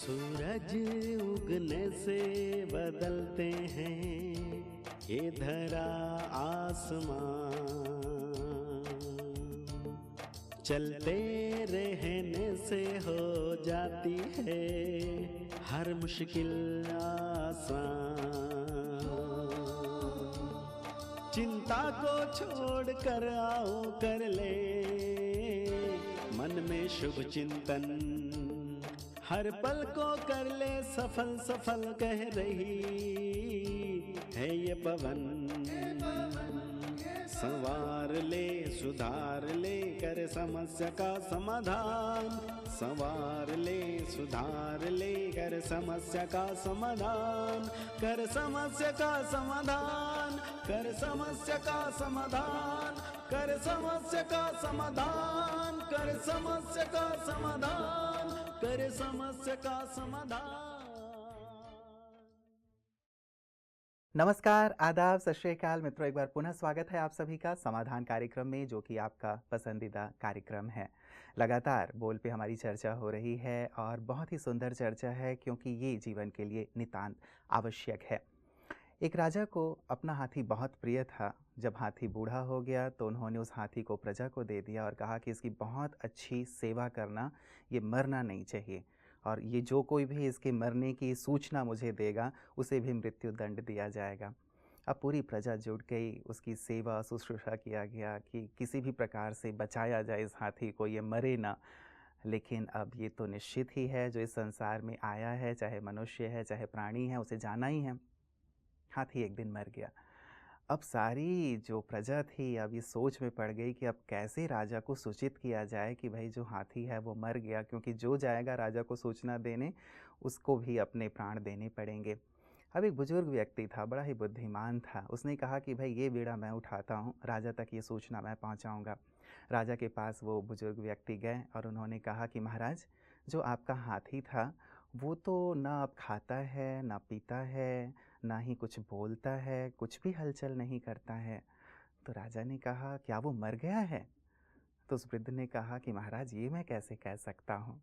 सूरज उगने से बदलते हैं ये धरा आसमान, चलते रहने से हो जाती है हर मुश्किल आसान। चिंता को छोड़ कर आओ कर ले मन में शुभ चिंतन, हर पल को कर ले सफल सफल कह रही है ये पवन। संवार ले सुधार ले कर समस्या का समाधान, संवार ले सुधार ले कर समस्या का समाधान, कर समस्या का समाधान, कर समस्या का समाधान, कर समस्या का समाधान, कर समस्या का समाधान, कर समस्या का समाधान। नमस्कार, आदाब, सत श्री अकाल मित्रों, एक बार पुनः स्वागत है आप सभी का समाधान कार्यक्रम में, जो कि आपका पसंदीदा कार्यक्रम है। लगातार बोल पे हमारी चर्चा हो रही है और बहुत ही सुंदर चर्चा है, क्योंकि ये जीवन के लिए नितांत आवश्यक है। एक राजा को अपना हाथी बहुत प्रिय था। जब हाथी बूढ़ा हो गया तो उन्होंने उस हाथी को प्रजा को दे दिया और कहा कि इसकी बहुत अच्छी सेवा करना, ये मरना नहीं चाहिए, और ये जो कोई भी इसके मरने की सूचना मुझे देगा उसे भी मृत्यु दंड दिया जाएगा। अब पूरी प्रजा जुट गई, उसकी सेवा शुश्रूषा किया गया कि किसी भी प्रकार से बचाया जाए इस हाथी को, ये मरे ना। लेकिन अब ये तो निश्चित ही है, जो इस संसार में आया है, चाहे मनुष्य है चाहे प्राणी है, उसे जाना ही है। हाथी एक दिन मर गया। अब सारी जो प्रजा थी अब ये सोच में पड़ गई कि अब कैसे राजा को सूचित किया जाए कि भाई जो हाथी है वो मर गया, क्योंकि जो जाएगा राजा को सूचना देने उसको भी अपने प्राण देने पड़ेंगे। अब एक बुजुर्ग व्यक्ति था, बड़ा ही बुद्धिमान था। उसने कहा कि भाई ये बीड़ा मैं उठाता हूँ, राजा तक ये सूचना मैं पहुँचाऊँगा। राजा के पास वो बुजुर्ग व्यक्ति गए और उन्होंने कहा कि महाराज, जो आपका हाथी था वो तो ना अब खाता है ना पीता है, ना ही कुछ बोलता है, कुछ भी हलचल नहीं करता है। तो राजा ने कहा, क्या वो मर गया है? तो उस वृद्ध ने कहा कि महाराज, ये मैं कैसे कह सकता हूँ।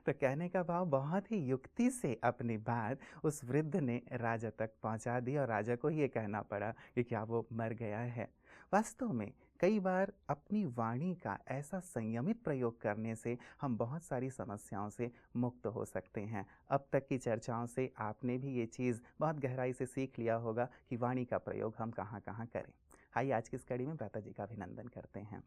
तो कहने का भाव, बहुत ही युक्ति से अपनी बात उस वृद्ध ने राजा तक पहुंचा दी और राजा को ये कहना पड़ा कि क्या वो मर गया है। वास्तव में कई बार अपनी वाणी का ऐसा संयमित प्रयोग करने से हम बहुत सारी समस्याओं से मुक्त हो सकते हैं। अब तक की चर्चाओं से आपने भी ये चीज़ बहुत गहराई से सीख लिया होगा कि वाणी का प्रयोग हम कहाँ कहाँ करें। आइए आज की इस कड़ी में भ्राता जी का अभिनंदन करते हैं।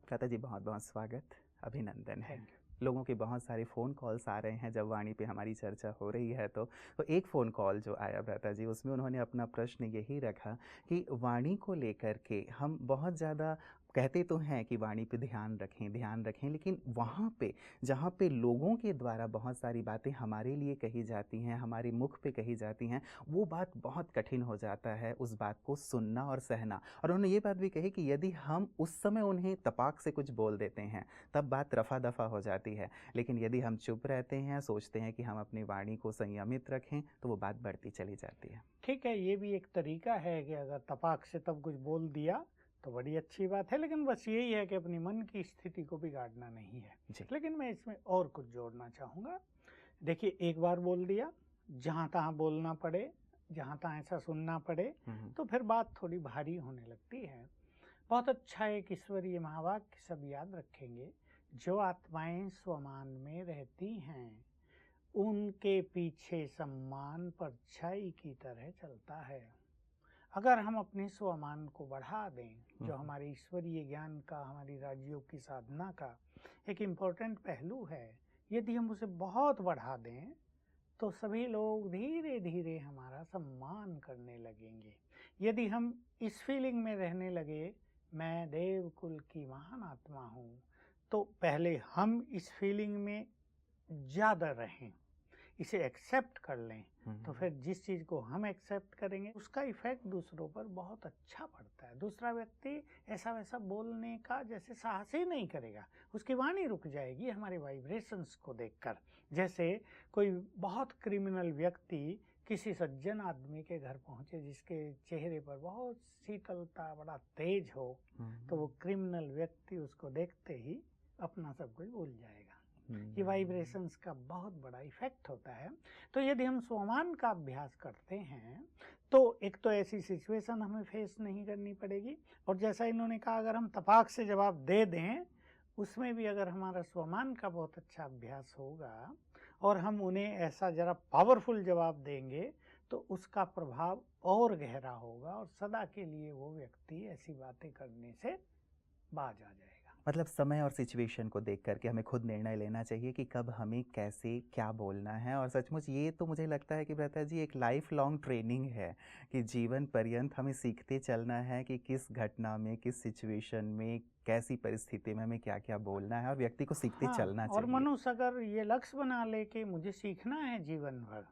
भ्राता जी, बहुत बहुत स्वागत, अभिनंदन है। लोगों के बहुत सारे फ़ोन कॉल्स आ रहे हैं जब वाणी पे हमारी चर्चा हो रही है। तो एक फ़ोन कॉल जो आया भ्राता जी, उसमें उन्होंने अपना प्रश्न यही रखा कि वाणी को लेकर के हम बहुत ज़्यादा कहते तो हैं कि वाणी पे ध्यान रखें, लेकिन वहाँ पे जहाँ पे लोगों के द्वारा बहुत सारी बातें हमारे लिए कही जाती हैं, हमारे मुख पे कही जाती हैं, वो बात बहुत कठिन हो जाता है उस बात को सुनना और सहना। और उन्होंने ये बात भी कही कि यदि हम उस समय उन्हें तपाक से कुछ बोल देते हैं तब बात रफा दफा हो जाती है, लेकिन यदि हम चुप रहते हैं, सोचते हैं कि हम अपनी वाणी को संयमित रखें, तो वो बात बढ़ती चली जाती है। ठीक है, ये भी एक तरीका है कि अगर तपाक से तब कुछ बोल दिया तो बड़ी अच्छी बात है, लेकिन बस यही है कि अपनी मन की स्थिति को बिगाड़ना नहीं है। लेकिन मैं इसमें और कुछ जोड़ना चाहूँगा। देखिए, एक बार बोल दिया, जहाँ तहाँ बोलना पड़े, जहाँ तहाँ ऐसा सुनना पड़े, तो फिर बात थोड़ी भारी होने लगती है। बहुत अच्छा एक ईश्वरीय महावाक्य सब याद रखेंगे, जो आत्माएं स्वमान में रहती हैं उनके पीछे सम्मान परछाई की तरह चलता है। अगर हम अपने स्वमान को बढ़ा दें, जो हमारे ईश्वरीय ज्ञान का, हमारी राजयोग की साधना का एक इम्पोर्टेंट पहलू है, यदि हम उसे बहुत बढ़ा दें तो सभी लोग धीरे धीरे हमारा सम्मान करने लगेंगे। यदि हम इस फीलिंग में रहने लगे, मैं देवकुल की महान आत्मा हूँ, तो पहले हम इस फीलिंग में ज़्यादा रहें, इसे एक्सेप्ट कर लें, तो फिर जिस चीज़ को हम एक्सेप्ट करेंगे उसका इफेक्ट दूसरों पर बहुत अच्छा पड़ता है। दूसरा व्यक्ति ऐसा वैसा बोलने का जैसे साहस ही नहीं करेगा, उसकी वाणी रुक जाएगी हमारे वाइब्रेशंस को देखकर। जैसे कोई बहुत क्रिमिनल व्यक्ति किसी सज्जन आदमी के घर पहुंचे जिसके चेहरे पर बहुत शीतलता, बड़ा तेज हो, तो वो क्रिमिनल व्यक्ति उसको देखते ही अपना सब कुछ भूल जाएगा। ये वाइब्रेशंस का बहुत बड़ा इफेक्ट होता है। तो यदि हम स्वमान का अभ्यास करते हैं तो एक तो ऐसी सिचुएशन हमें फेस नहीं करनी पड़ेगी, और जैसा इन्होंने कहा अगर हम तपाक से जवाब दे दें, उसमें भी अगर हमारा स्वमान का बहुत अच्छा अभ्यास होगा और हम उन्हें ऐसा जरा पावरफुल जवाब देंगे तो उसका प्रभाव और गहरा होगा और सदा के लिए वो व्यक्ति ऐसी बातें करने से बाज आ जाएगा। मतलब समय और सिचुएशन को देख करके हमें खुद निर्णय लेना चाहिए कि कब हमें कैसे क्या बोलना है। और सचमुच ये तो मुझे लगता है कि भ्राता जी एक लाइफ लॉन्ग ट्रेनिंग है कि जीवन पर्यंत हमें सीखते चलना है कि किस घटना में, किस सिचुएशन में, कैसी परिस्थिति में हमें क्या क्या बोलना है और व्यक्ति को सीखते चलना चाहिए। और मनुष्य अगर ये लक्ष्य बना ले कि मुझे सीखना है जीवन भर,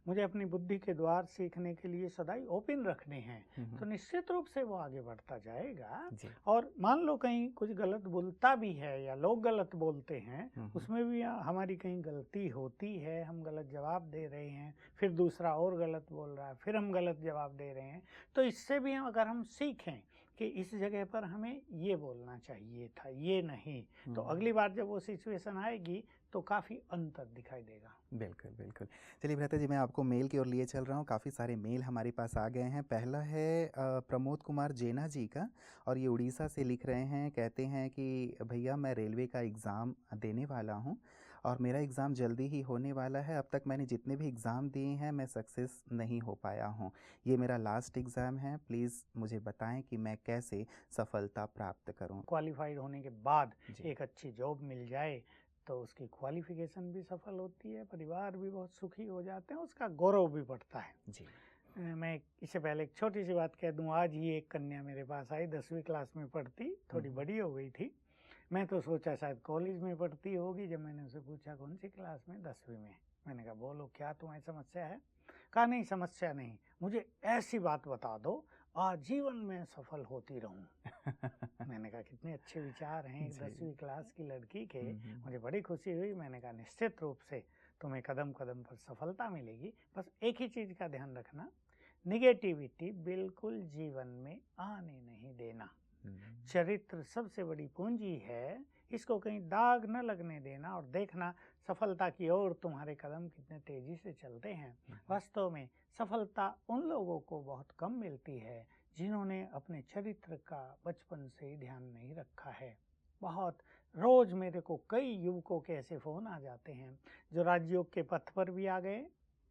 मुझे अपनी बुद्धि के द्वार सीखने के लिए सदा ओपन रखने हैं, तो निश्चित रूप से वो आगे बढ़ता जाएगा। और मान लो कहीं कुछ गलत बोलता भी है या लोग गलत बोलते हैं, उसमें भी हमारी कहीं गलती होती है, हम गलत जवाब दे रहे हैं, फिर दूसरा और गलत बोल रहा है, फिर हम गलत जवाब दे रहे हैं, तो इससे भी अगर हम सीखें कि इस जगह पर हमें ये बोलना चाहिए था, ये नहीं, तो अगली बार जब वो सिचुएशन आएगी तो काफ़ी अंतर दिखाई देगा। बिल्कुल बिल्कुल। चलिए भ्राता जी, मैं आपको मेल की ओर लिए चल रहा हूँ। काफ़ी सारे मेल हमारे पास आ गए हैं। पहला है प्रमोद कुमार जेना जी का, और ये उड़ीसा से लिख रहे हैं। कहते हैं कि भैया मैं रेलवे का एग्ज़ाम देने वाला हूँ और मेरा एग्ज़ाम जल्दी ही होने वाला है। अब तक मैंने जितने भी एग्ज़ाम दिए हैं मैं सक्सेस नहीं हो पाया हूँ। ये मेरा लास्ट एग्ज़ाम है। प्लीज़ मुझे बताएं कि मैं कैसे सफलता प्राप्त करूँ। क्वालिफाइड होने के बाद एक अच्छी जॉब मिल जाए तो उसकी क्वालिफिकेशन भी सफल होती है, परिवार भी बहुत सुखी हो जाते हैं, उसका गौरव भी बढ़ता है जी। मैं इससे पहले एक छोटी सी बात कह दूं। आज ही एक कन्या मेरे पास आई, 10वीं क्लास में पढ़ती, थोड़ी बड़ी हो गई थी। मैं तो सोचा शायद कॉलेज में पढ़ती होगी। जब मैंने उसे पूछा कौन सी क्लास में, 10वीं में, मैंने कहा बोलो क्या तुम्हारी समस्या है। कहा नहीं समस्या नहीं, मुझे ऐसी बात बता दो आजीवन में सफल होती रहूं। मैंने कहा कितने अच्छे विचार हैं 10वीं क्लास की लड़की के, मुझे बड़ी खुशी हुई। मैंने कहा निश्चित रूप से तुम्हें कदम कदम पर सफलता मिलेगी, बस एक ही चीज़ का ध्यान रखना, निगेटिविटी बिल्कुल जीवन में आने नहीं देना। चरित्र सबसे बड़ी पूंजी है, इसको कहीं दाग न लगने देना और देखना सफलता की ओर तुम्हारे कदम कितने तेजी से चलते हैं। वास्तव में सफलता उन लोगों को बहुत कम मिलती है जिन्होंने अपने चरित्र का बचपन से ही ध्यान नहीं रखा है। बहुत रोज मेरे को कई युवकों के ऐसे फ़ोन आ जाते हैं जो राजयोग के पथ पर भी आ गए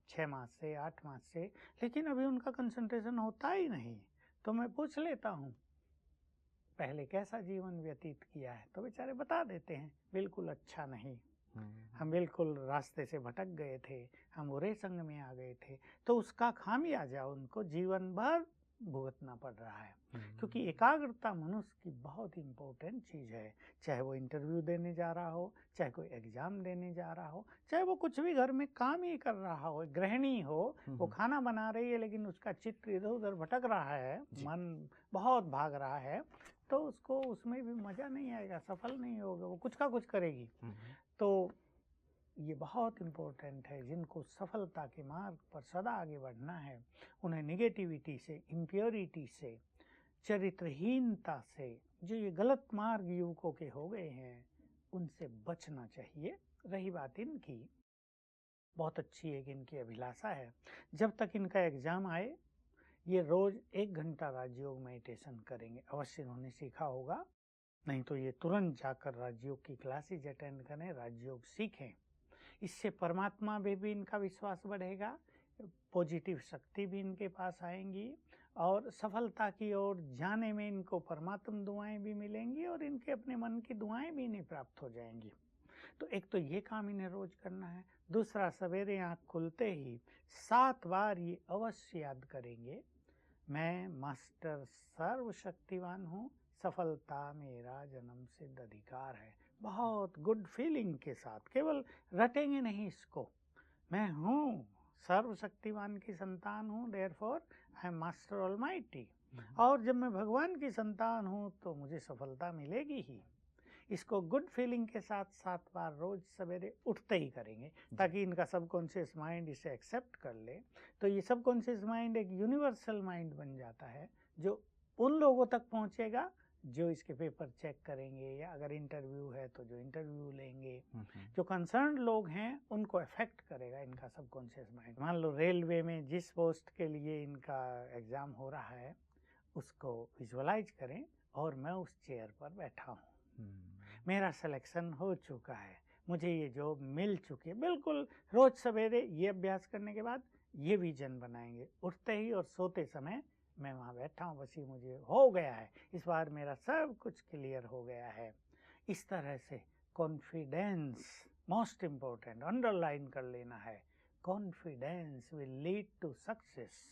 6 मास से 8 मास से, लेकिन अभी उनका कंसंट्रेशन होता ही नहीं। तो मैं पूछ लेता हूँ पहले कैसा जीवन व्यतीत किया है, तो बेचारे बता देते हैं बिल्कुल अच्छा नहीं, हम बिल्कुल रास्ते से भटक गए थे, हम बुरे संग में आ गए थे। तो उसका खामियाजा उनको जीवन भर भुगतना पड़ रहा है, क्योंकि एकाग्रता मनुष्य की बहुत इम्पोर्टेंट चीज़ है। चाहे वो इंटरव्यू देने जा रहा हो, चाहे कोई एग्ज़ाम देने जा रहा हो, चाहे वो कुछ भी घर में काम ही कर रहा हो, गृहिणी हो, वो खाना बना रही है लेकिन उसका चित्त इधर उधर भटक रहा है, मन बहुत भाग रहा है, तो उसको उसमें भी मज़ा नहीं आएगा, सफल नहीं होगा, वो कुछ का कुछ करेगी। तो ये बहुत इम्पोर्टेंट है। जिनको सफलता के मार्ग पर सदा आगे बढ़ना है, उन्हें निगेटिविटी से, इम्प्योरिटी से, चरित्रहीनता से, जो ये गलत मार्ग युवकों के हो गए हैं, उनसे बचना चाहिए। रही बात इनकी, बहुत अच्छी एक इनकी अभिलाषा है, जब तक इनका एग्ज़ाम आए ये रोज़ 1 घंटा राजयोग मेडिटेशन करेंगे। अवश्य इन्होंने सीखा होगा, नहीं तो ये तुरंत जाकर राजयोग की क्लासेज अटेंड करें, राजयोग सीखें। इससे परमात्मा में भी इनका विश्वास बढ़ेगा, पॉजिटिव शक्ति भी इनके पास आएंगी और सफलता की ओर जाने में इनको परमात्मा दुआएं भी मिलेंगी और इनके अपने मन की दुआएं भी इन्हें प्राप्त हो जाएंगी। तो एक तो ये काम इन्हें रोज करना है। दूसरा, सवेरे आँख खुलते ही 7 बार ये अवश्य याद करेंगे, मैं मास्टर सर्वशक्तिवान हूँ, सफलता मेरा जन्म सिद्ध अधिकार है। बहुत गुड फीलिंग के साथ, केवल रटेंगे नहीं इसको, मैं हूँ सर्वशक्तिवान की संतान हूँ, therefore I am master almighty, और जब मैं भगवान की संतान हूँ तो मुझे सफलता मिलेगी ही। इसको गुड फीलिंग के साथ 7 बार रोज सवेरे उठते ही करेंगे, ताकि इनका सबकॉन्शियस माइंड इसे एक्सेप्ट कर ले। तो ये सबकॉन्शियस माइंड एक यूनिवर्सल माइंड बन जाता है, जो उन लोगों तक पहुँचेगा जो इसके पेपर चेक करेंगे, या अगर इंटरव्यू है तो जो इंटरव्यू लेंगे, जो कंसर्न लोग हैं उनको अफेक्ट करेगा इनका सबकॉन्शियस माइंड। मान लो रेलवे में जिस पोस्ट के लिए इनका एग्ज़ाम हो रहा है उसको विजुअलाइज करें, और मैं उस चेयर पर बैठा हूँ, मेरा सिलेक्शन हो चुका है, मुझे ये जॉब मिल चुकी है। बिल्कुल रोज़ सवेरे ये अभ्यास करने के बाद ये विजन बनाएंगे, उठते ही और सोते समय मैं वहाँ बैठा हूँ, बस ये मुझे हो गया है, इस बार मेरा सब कुछ क्लियर हो गया है। इस तरह से कॉन्फिडेंस मोस्ट इम्पोर्टेंट, अंडरलाइन कर लेना है, confidence will lead to success.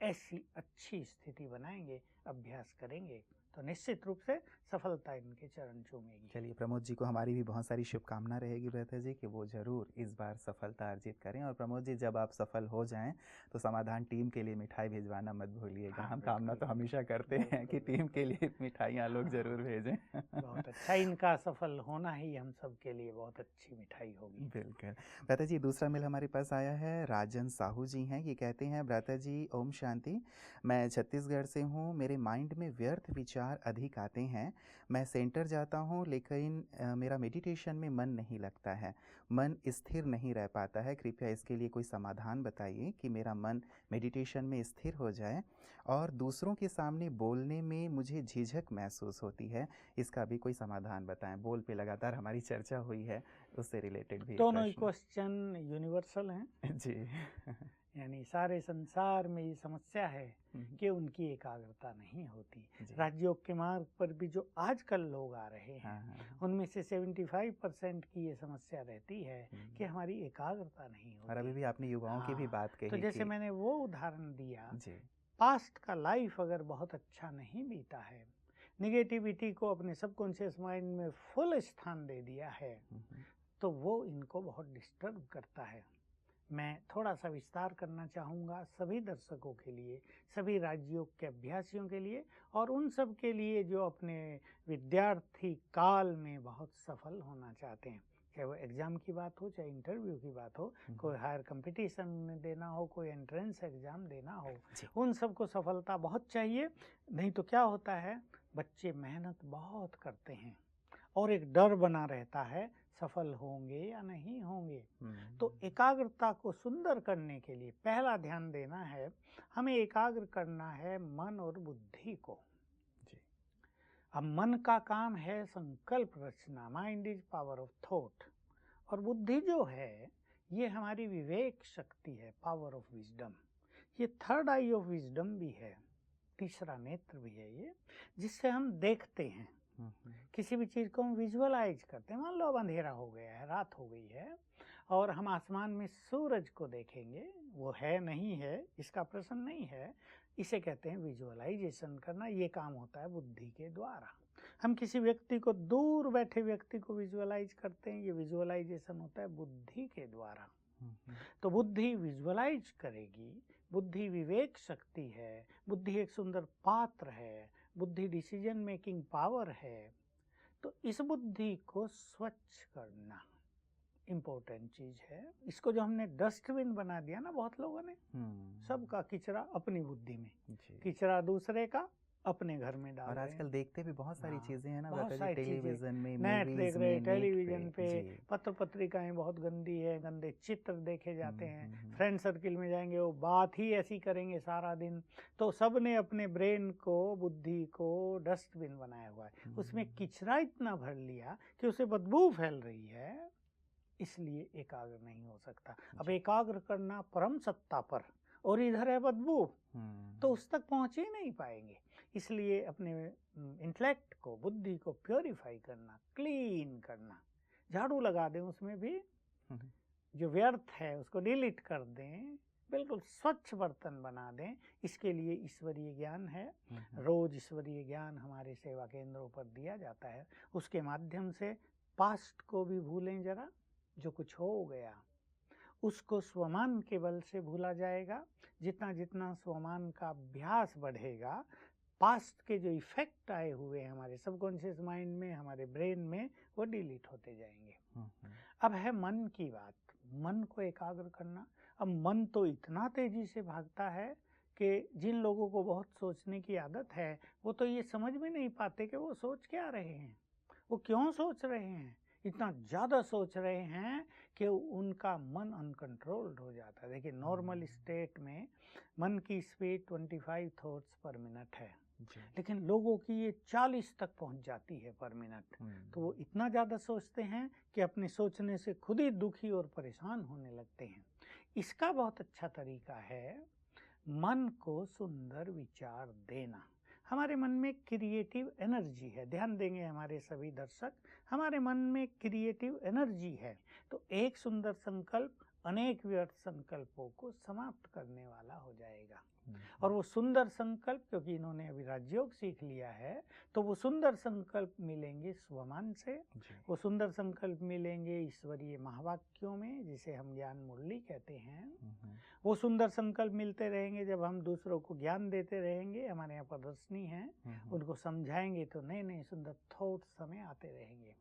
ऐसी अच्छी स्थिति बनाएंगे, अभ्यास करेंगे तो निश्चित रूप से सफलता इनके चरण चूमेगी। चलिए, प्रमोद जी को हमारी भी बहुत सारी शुभकामना रहेगी ब्रता जी कि वो ज़रूर इस बार सफलता अर्जित करें। और प्रमोद जी, जब आप सफल हो जाएं तो समाधान टीम के लिए मिठाई भिजवाना मत भूलिएगा। हम कामना तो हमेशा करते हैं कि टीम के लिए मिठाइयाँ लोग ज़रूर भेजें। बहुत अच्छा, इनका सफल होना ही हम सब के लिए बहुत अच्छी मिठाई होगी। बिल्कुल। ब्रता जी, दूसरा मेल हमारे पास आया है, राजन साहू जी हैं। ये कहते हैं, ब्रता जी ओम शांति, मैं छत्तीसगढ़ से हूँ, मेरे माइंड में व्यर्थ विचार अधिक आते हैं, मैं सेंटर जाता हूँ लेकिन मेरा मेडिटेशन में मन नहीं लगता है, मन स्थिर नहीं रह पाता है, कृपया इसके लिए कोई समाधान बताइए कि मेरा मन मेडिटेशन में स्थिर हो जाए। और दूसरों के सामने बोलने में मुझे झिझक महसूस होती है, इसका भी कोई समाधान बताएं। बोल पे लगातार हमारी चर्चा हुई है, उससे रिलेटेड भी दोनों ही क्वेश्चन यूनिवर्सल हैं जी। यानी सारे संसार में ये समस्या है कि उनकी एकाग्रता नहीं होती। राजयोग के मार्ग पर भी जो आजकल लोग आ रहे हैं उनमें से 75% की ये समस्या रहती है कि हमारी एकाग्रता नहीं होती। और अभी भी आपने युवाओं की भी बात कही, तो जैसे मैंने वो उदाहरण दिया, पास्ट का लाइफ अगर बहुत अच्छा नहीं बीता है, निगेटिविटी को अपने सबकॉन्शियस माइंड में फुल स्थान दे दिया है, तो वो इनको बहुत डिस्टर्ब करता है। मैं थोड़ा सा विस्तार करना चाहूँगा सभी दर्शकों के लिए, सभी राजयोग के अभ्यासियों के लिए, और उन सब के लिए जो अपने विद्यार्थी काल में बहुत सफल होना चाहते हैं, चाहे वो एग्ज़ाम की बात हो, चाहे इंटरव्यू की बात हो, कोई हायर कंपटीशन में देना हो, कोई एंट्रेंस एग्ज़ाम देना हो, उन सब को सफलता बहुत चाहिए। नहीं तो क्या होता है, बच्चे मेहनत बहुत करते हैं और एक डर बना रहता है सफल होंगे या नहीं होंगे। तो एकाग्रता को सुंदर करने के लिए पहला ध्यान देना है, हमें एकाग्र करना है मन और बुद्धि को। अब मन का काम है संकल्प रचना, mind is power of thought, और बुद्धि जो है ये हमारी विवेक शक्ति है, पावर ऑफ विजडम। ये थर्ड आई ऑफ विजडम भी है, तीसरा नेत्र भी है ये, जिससे हम देखते हैं किसी भी चीज़ को हम विजुअलाइज करते हैं। मान लो अब अंधेरा हो गया है, रात हो गई है, और हम आसमान में सूरज को देखेंगे, वो है नहीं है इसका प्रश्न नहीं है, इसे कहते हैं विजुअलाइजेशन करना। ये काम होता है बुद्धि के द्वारा। हम किसी व्यक्ति को, दूर बैठे व्यक्ति को विजुअलाइज करते हैं, ये विजुअलाइजेशन होता है बुद्धि के द्वारा। तो बुद्धि विजुअलाइज करेगी, बुद्धि विवेक शक्ति है, बुद्धि एक सुंदर पात्र है, बुद्धि डिसीजन मेकिंग पावर है। तो इस बुद्धि को स्वच्छ करना इम्पोर्टेंट चीज है। इसको जो हमने डस्टबिन बना दिया ना बहुत लोगों ने, सबका किचरा अपनी बुद्धि में, किचरा दूसरे का अपने घर में डाल रहे हैं। और आजकल देखते भी बहुत सारी चीजें हैं ना, बहुत सारी टेलीविजन में, नेट देख रहे, टेलीविजन पे पत्र पत्रिकाएं बहुत गंदी है, गंदे चित्र देखे जाते हैं। फ्रेंड सर्किल में जाएंगे वो बात ही ऐसी करेंगे सारा दिन। तो सब ने अपने ब्रेन को, बुद्धि को डस्टबिन बनाया हुआ है, उसमें किचरा इतना भर लिया कि उसे बदबू फैल रही है, इसलिए एकाग्र नहीं हो सकता। अब एकाग्र करना परम सत्ता पर, और इधर है बदबू, तो उस तक पहुंच ही नहीं पाएंगे। इसलिए अपने इंटेलेक्ट को, बुद्धि को प्योरीफाई करना, क्लीन करना, झाड़ू लगा दें, उसमें भी जो व्यर्थ है उसको डिलीट कर दें, बिल्कुल स्वच्छ बर्तन बना दें। इसके लिए ईश्वरीय ज्ञान है, रोज ईश्वरीय ज्ञान हमारे सेवा केंद्रों पर दिया जाता है। उसके माध्यम से पास्ट को भी भूलें जरा, जो कुछ हो गया उसको स्वमान के बल से भूला जाएगा। जितना जितना स्वमान का अभ्यास बढ़ेगा, पास्ट के जो इफेक्ट आए हुए हैं हमारे सबकॉन्शियस माइंड में, हमारे ब्रेन में, वो डिलीट होते जाएंगे। अब है मन की बात, मन को एकाग्र करना। अब मन तो इतना तेजी से भागता है कि जिन लोगों को बहुत सोचने की आदत है वो तो ये समझ में नहीं पाते कि वो सोच क्या रहे हैं, वो क्यों सोच रहे हैं। इतना ज़्यादा सोच रहे हैं कि उनका मन अनकंट्रोल्ड हो जाता है। देखिए नॉर्मल स्टेट में मन की स्पीड 25 थॉट्स पर मिनट है, लेकिन लोगों की ये 40 तक पहुंच जाती है पर मिनट। तो वो इतना ज़्यादा सोचते हैं कि अपने सोचने से खुद ही दुखी और परेशान होने लगते हैं। इसका बहुत अच्छा तरीका है मन को सुंदर विचार देना। हमारे मन में क्रिएटिव एनर्जी है, ध्यान देंगे हमारे सभी दर्शक, हमारे मन में क्रिएटिव एनर्जी है। तो एक सुंदर संकल्प अनेक व्यर्थ संकल्पों को समाप्त करने वाला हो जाएगा। और वो सुंदर संकल्प, क्योंकि इन्होंने अभी राजयोग सीख लिया है, तो वो सुंदर संकल्प मिलेंगे स्वमान से, वो सुंदर संकल्प मिलेंगे ईश्वरीय महावाक्यों में, जिसे हम ज्ञान मुरली कहते हैं। वो सुंदर संकल्प मिलते रहेंगे जब हम दूसरों को ज्ञान देते रहेंगे। हमारे यहाँ प्रदर्शनी है, उनको समझाएंगे तो नए नए सुंदर थॉट्स हमें आते रहेंगे।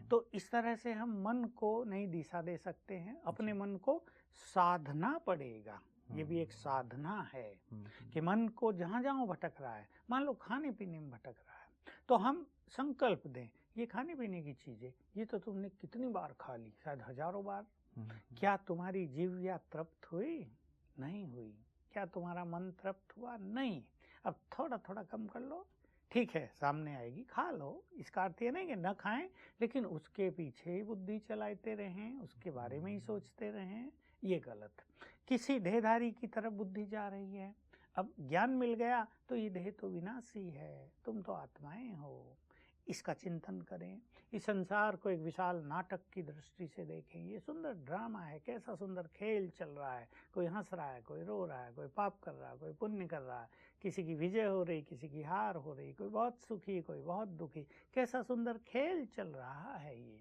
तो इस तरह से हम मन को नई दिशा दे सकते हैं। अपने मन को साधना पड़ेगा, ये भी एक साधना है कि मन को जहाँ जहाँ भटक रहा है, मान लो खाने पीने में भटक रहा है, तो हम संकल्प दें ये खाने पीने की चीज़ें ये तो तुमने कितनी बार खा ली, शायद हजारों बार। क्या तुम्हारी जीव्या तृप्त हुई? नहीं हुई। क्या तुम्हारा मन तृप्त हुआ? नहीं। अब थोड़ा थोड़ा कम कर लो, ठीक है सामने आएगी खा लो। इसका अर्थ ये नहीं कि न खाएं, लेकिन उसके पीछे ही बुद्धि चलाते रहें, उसके बारे में ही सोचते रहें, ये गलत। किसी देहधारी की तरफ बुद्धि जा रही है। अब ज्ञान मिल गया तो ये देह तो विनाशी है, तुम तो आत्माएं हो, इसका चिंतन करें। इस संसार को एक विशाल नाटक की दृष्टि से देखें। ये सुंदर ड्रामा है, कैसा सुंदर खेल चल रहा है। कोई हंस रहा है, कोई रो रहा है, कोई पाप कर रहा है, कोई पुण्य कर रहा है, किसी की विजय हो रही, किसी की हार हो रही, कोई बहुत सुखी, कोई बहुत दुखी। कैसा सुंदर खेल चल रहा है ये।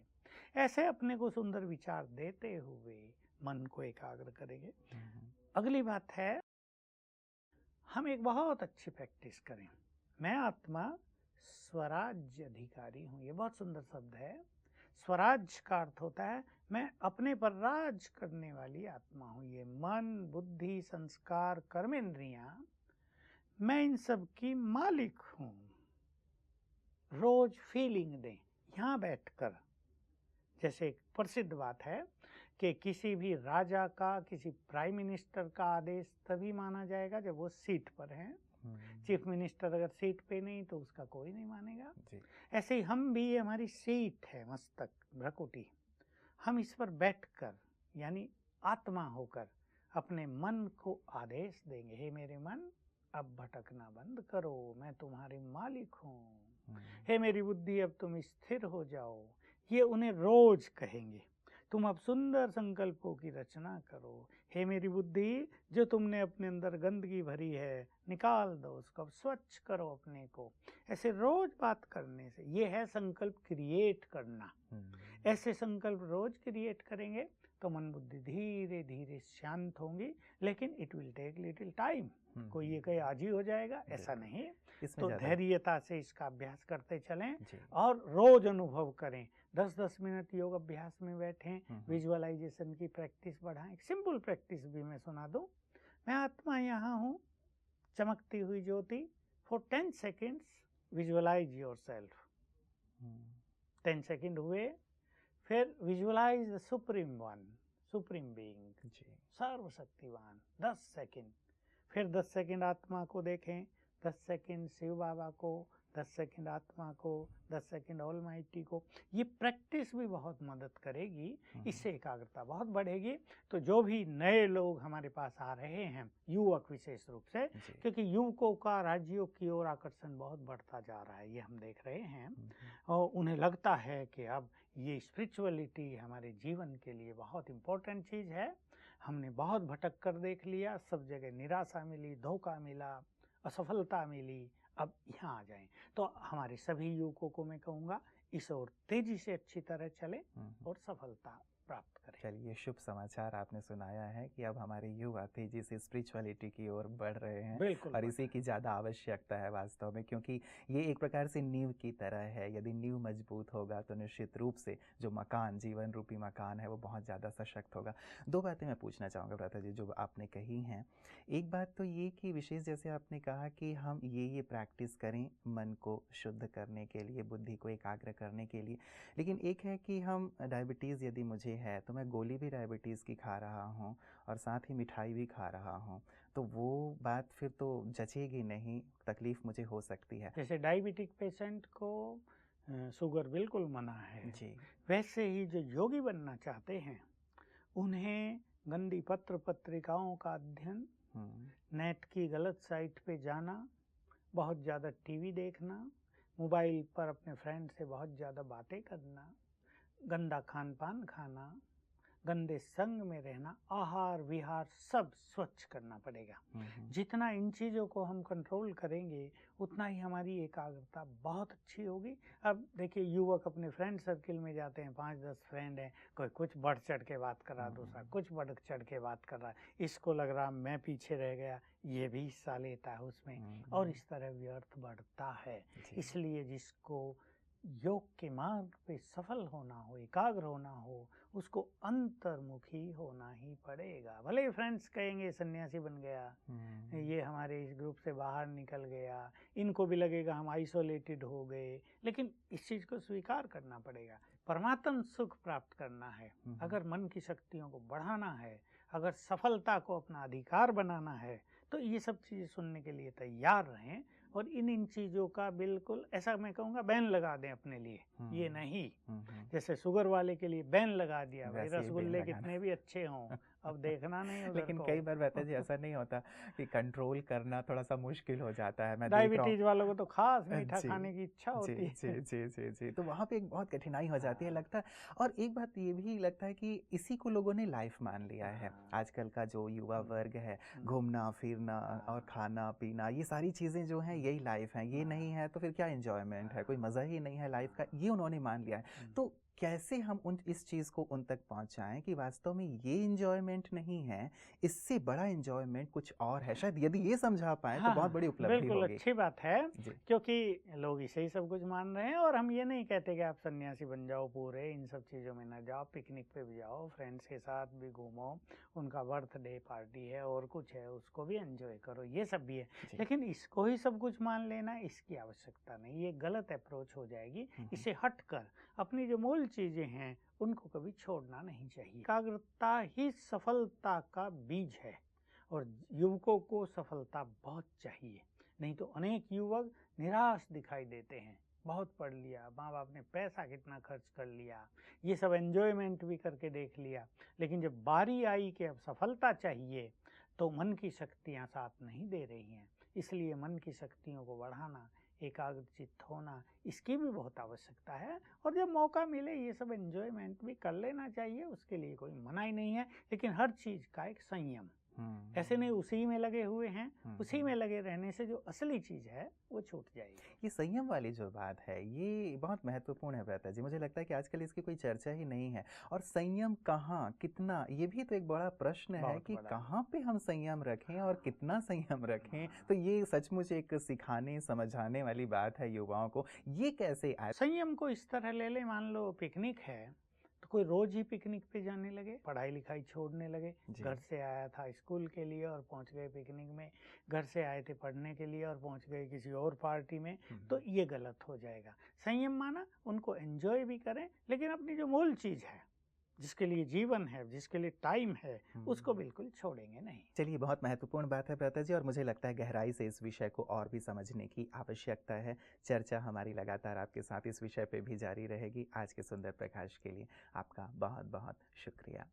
ऐसे अपने को सुंदर विचार देते हुए मन को एकाग्र करेंगे। अगली बात है, हम एक बहुत अच्छी प्रैक्टिस करें। मैं आत्मा स्वराज्य अधिकारी हूँ। ये बहुत सुंदर शब्द है। स्वराज का अर्थ होता है मैं अपने पर राज करने वाली आत्मा हूँ। ये मन, बुद्धि, संस्कार, कर्मेंद्रियां, मैं इन सब की मालिक हूँ। रोज फीलिंग दें यहाँ बैठकर। जैसे एक प्रसिद्ध बात है कि किसी भी राजा का, किसी प्राइम मिनिस्टर का आदेश तभी माना जाएगा जब वो सीट पर हैं। चीफ मिनिस्टर अगर सीट पे नहीं तो उसका कोई नहीं मानेगा। ऐसे ही हम भी, ये हमारी सीट है, मस्तक, भ्रकुटी। हम इस पर बैठकर यानी आत्मा होकर अपने मन को आदेश देंगे, हे मेरे मन अब भटकना बंद करो, मैं तुम्हारे मालिक हूँ। हे मेरी बुद्धि अब तुम स्थिर हो जाओ। ये उन्हें रोज कहेंगे। तुम अब सुंदर संकल्पों की रचना करो। हे मेरी बुद्धि, जो तुमने अपने अंदर गंदगी भरी है निकाल दो, उसको स्वच्छ करो अपने को। ऐसे रोज बात करने से, ये है संकल्प क्रिएट करना। ऐसे संकल्प रोज क्रिएट करेंगे तो मन बुद्धि धीरे धीरे शांत होंगी, लेकिन it will take little time. कोई ये कहे आज ही हो जाएगा, ऐसा नहीं। तो धैर्यता से इसका अभ्यास करते चलें और रोज अनुभव करें। 10-10 मिनट योग अभ्यास में बैठें, विजुअलाइजेशन की प्रैक्टिस बढ़ाएं। सिंपल प्रैक्टिस भी मैं सुना दूं। मैं आत्मा यहाँ हूँ, चमकती हुई ज्योति। For 10 seconds visualise yourself. 10 second हुए, फिर visualise the supreme one, supreme being, सर्वशक्तिवान। 10 सेकेंड, फिर 10 सेकेंड आत्मा को देखें, 10 सेकेंड शिव बाबा को, 10 सेकेंड आत्मा को, 10 सेकेंड ऑलमाइटी को। ये प्रैक्टिस भी बहुत मदद करेगी, इससे एकाग्रता बहुत बढ़ेगी। तो जो भी नए लोग हमारे पास आ रहे हैं, युवक विशेष रूप से, क्योंकि युवकों का राजयोग की ओर आकर्षण बहुत बढ़ता जा रहा है, ये हम देख रहे हैं। और उन्हें लगता है कि अब ये स्पिरिचुअलिटी हमारे जीवन के लिए बहुत इम्पोर्टेंट चीज़ है। हमने बहुत भटक कर देख लिया, सब जगह निराशा मिली, धोखा मिला, असफलता मिली, अब यहाँ आ जाएं। तो हमारे सभी युवकों को मैं कहूँगा इस ओर तेजी से अच्छी तरह चलें और सफलता प्राप्त करें। चलिए, शुभ समाचार आपने सुनाया है कि अब हमारे युवा तेजी से स्पिरिचुअलिटी की ओर बढ़ रहे हैं। बिल्कुल और इसी की ज़्यादा आवश्यकता है वास्तव में, क्योंकि ये एक प्रकार से नींव की तरह है। यदि नींव मजबूत होगा तो निश्चित रूप से जो मकान, जीवन रूपी मकान है, वो बहुत ज़्यादा सशक्त होगा। दो बातें मैं पूछना चाहूँगा भ्राता जी जो आपने कही हैं। एक बात तो ये कि विशेष जैसे आपने कहा कि हम ये प्रैक्टिस करें मन को शुद्ध करने के लिए, बुद्धि को एकाग्र करने के लिए। लेकिन एक है कि हम डायबिटीज़ यदि मुझे है तो मैं गोली भी डायबिटीज़ की खा रहा हूँ और साथ ही मिठाई भी खा रहा हूँ, तो वो बात फिर तो जचेगी नहीं, तकलीफ़ मुझे हो सकती है। जैसे डायबिटिक पेशेंट को शुगर बिल्कुल मना है, जी। वैसे ही जो योगी बनना चाहते हैं उन्हें गंदी पत्र पत्रिकाओं का अध्ययन, नेट की गलत साइट पे जाना, बहुत ज़्यादा टीवी देखना, मोबाइल पर अपने फ्रेंड से बहुत ज़्यादा बातें करना, गंदा खान पान खाना, गंदे संग में रहना, आहार विहार सब स्वच्छ करना पड़ेगा। जितना इन चीज़ों को हम कंट्रोल करेंगे उतना ही हमारी एकाग्रता बहुत अच्छी होगी। अब देखिए, युवक अपने फ्रेंड सर्किल में जाते हैं, 5-10 फ्रेंड हैं, कोई कुछ बढ़ चढ़ के बात कर रहा, दूसरा कुछ बढ़ चढ़ के बात कर रहा है, इसको लग रहा मैं पीछे रह गया, ये भी हिस्सा लेता है उसमें, और इस तरह व्यर्थ बढ़ता है। इसलिए जिसको योग के मार्ग पे सफल होना हो, एकाग्र होना हो, उसको अंतर्मुखी होना ही पड़ेगा। भले ही फ्रेंड्स कहेंगे सन्यासी बन गया, ये हमारे इस ग्रुप से बाहर निकल गया, इनको भी लगेगा हम आइसोलेटेड हो गए, लेकिन इस चीज़ को स्वीकार करना पड़ेगा। परमात्म सुख प्राप्त करना है, अगर मन की शक्तियों को बढ़ाना है, अगर सफलता को अपना अधिकार बनाना है, तो ये सब चीज़ें सुनने के लिए तैयार रहें और इन चीज़ों का बिल्कुल ऐसा मैं कहूँगा बैन लगा दें अपने लिए। ये नहीं, जैसे शुगर वाले के लिए बैन लगा दिया, भाई रसगुल्ले कितने भी अच्छे हों, अब देखना नहीं उधर लेकिन को। कई बार भ्राता जी ऐसा नहीं होता कि कंट्रोल करना थोड़ा सा मुश्किल हो जाता है। मैं डायबिटीज वालों को तो खास मीठा खाने की इच्छा होती है। जी जी जी जी, तो वहाँ पे एक बहुत कठिनाई हो जाती है लगता है। और एक बात ये भी लगता है कि इसी को लोगों ने लाइफ मान लिया है। आजकल का जो युवा वर्ग है, घूमना फिरना और खाना पीना, ये सारी चीज़ें जो हैं यही लाइफ है। ये नहीं है तो फिर क्या एंजॉयमेंट है, कोई मज़ा ही नहीं है लाइफ का, ये उन्होंने मान लिया है। तो कैसे हम इस चीज़ को उन तक पहुंचाएं कि वास्तव में ये एंजॉयमेंट नहीं है, इससे बड़ा एंजॉयमेंट कुछ और है। शायद यदि ये समझा पाए तो बहुत बड़ी उपलब्धि होगी। बिल्कुल अच्छी बात है, क्योंकि लोग इसे ही सब कुछ मान रहे हैं। और हम ये नहीं कहते कि आप सन्यासी बन जाओ पूरे, इन सब चीज़ों में ना जाओ, पिकनिक पे भी जाओ, फ्रेंड्स के साथ भी घूमो, उनका बर्थडे पार्टी है और कुछ है उसको भी एंजॉय करो, ये सब भी है। लेकिन इसको ही सब कुछ मान लेना, इसकी आवश्यकता नहीं, ये गलत अप्रोच हो जाएगी। इसे हट कर अपनी जो मूल चीज़ें हैं उनको कभी छोड़ना नहीं चाहिए। एकाग्रता ही सफलता का बीज है और युवकों को सफलता बहुत चाहिए, नहीं तो अनेक युवक निराश दिखाई देते हैं। बहुत पढ़ लिया, माँ बाप ने पैसा कितना खर्च कर लिया, ये सब एंजॉयमेंट भी करके देख लिया, लेकिन जब बारी आई कि अब सफलता चाहिए तो मन की शक्तियाँ साथ नहीं दे रही हैं। इसलिए मन की शक्तियों को बढ़ाना, एकाग्रचित्त होना, इसकी भी बहुत आवश्यकता है। और जब मौका मिले ये सब एंजॉयमेंट भी कर लेना चाहिए, उसके लिए कोई मना ही नहीं है, लेकिन हर चीज़ का एक संयम। ऐसे नहीं उसी में लगे हुए हैं, उसी में लगे रहने से जो असली चीज़ है वो छूट जाएगी। ये संयम वाली जो बात है ये बहुत महत्वपूर्ण है भ्राता जी। मुझे लगता है कि आजकल इसकी कोई चर्चा ही नहीं है। और संयम कहाँ, कितना, ये भी तो एक बड़ा प्रश्न है कि कहाँ पे हम संयम रखें और कितना संयम रखें। तो ये सचमुच एक सिखाने समझाने वाली बात है युवाओं को। ये कैसे आए? संयम को इस तरह ले ले, मान लो पिकनिक है तो कोई रोज ही पिकनिक पे जाने लगे, पढ़ाई लिखाई छोड़ने लगे, घर से आया था स्कूल के लिए और पहुंच गए पिकनिक में, घर से आए थे पढ़ने के लिए और पहुंच गए किसी और पार्टी में, तो ये गलत हो जाएगा। संयम माना उनको एंजॉय भी करें, लेकिन अपनी जो मूल चीज़ है, जिसके लिए जीवन है, जिसके लिए टाइम है, उसको बिल्कुल छोड़ेंगे नहीं। चलिए, बहुत महत्वपूर्ण बात है भ्राता जी, और मुझे लगता है गहराई से इस विषय को और भी समझने की आवश्यकता है। चर्चा हमारी लगातार आपके साथ इस विषय पे भी जारी रहेगी। आज के सुंदर प्रकाश के लिए आपका बहुत बहुत शुक्रिया।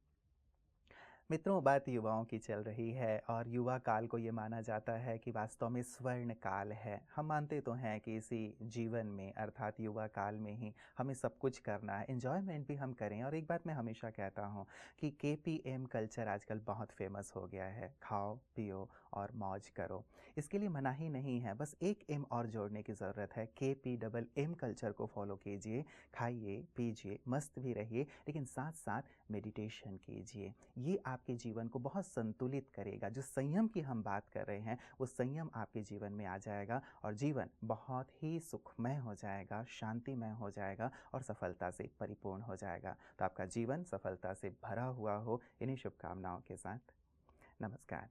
मित्रों, बात युवाओं की चल रही है और युवा काल को ये माना जाता है कि वास्तव में स्वर्ण काल है। हम मानते तो हैं कि इसी जीवन में अर्थात युवा काल में ही हमें सब कुछ करना है, एंजॉयमेंट भी हम करें। और एक बात मैं हमेशा कहता हूँ कि KPM कल्चर आजकल बहुत फेमस हो गया है। खाओ पियो और मौज करो। इसके लिए मनाही नहीं है, बस एक एम और जोड़ने की ज़रूरत है। KPMM कल्चर को फॉलो कीजिए, खाइए पीजिए मस्त भी रहिए, लेकिन साथ साथ मेडिटेशन कीजिए। ये आपके जीवन को बहुत संतुलित करेगा। जो संयम की हम बात कर रहे हैं वो संयम आपके जीवन में आ जाएगा और जीवन बहुत ही सुखमय हो जाएगा, शांतिमय हो जाएगा और सफलता से परिपूर्ण हो जाएगा। तो आपका जीवन सफलता से भरा हुआ हो, इन्हीं शुभकामनाओं के साथ नमस्कार।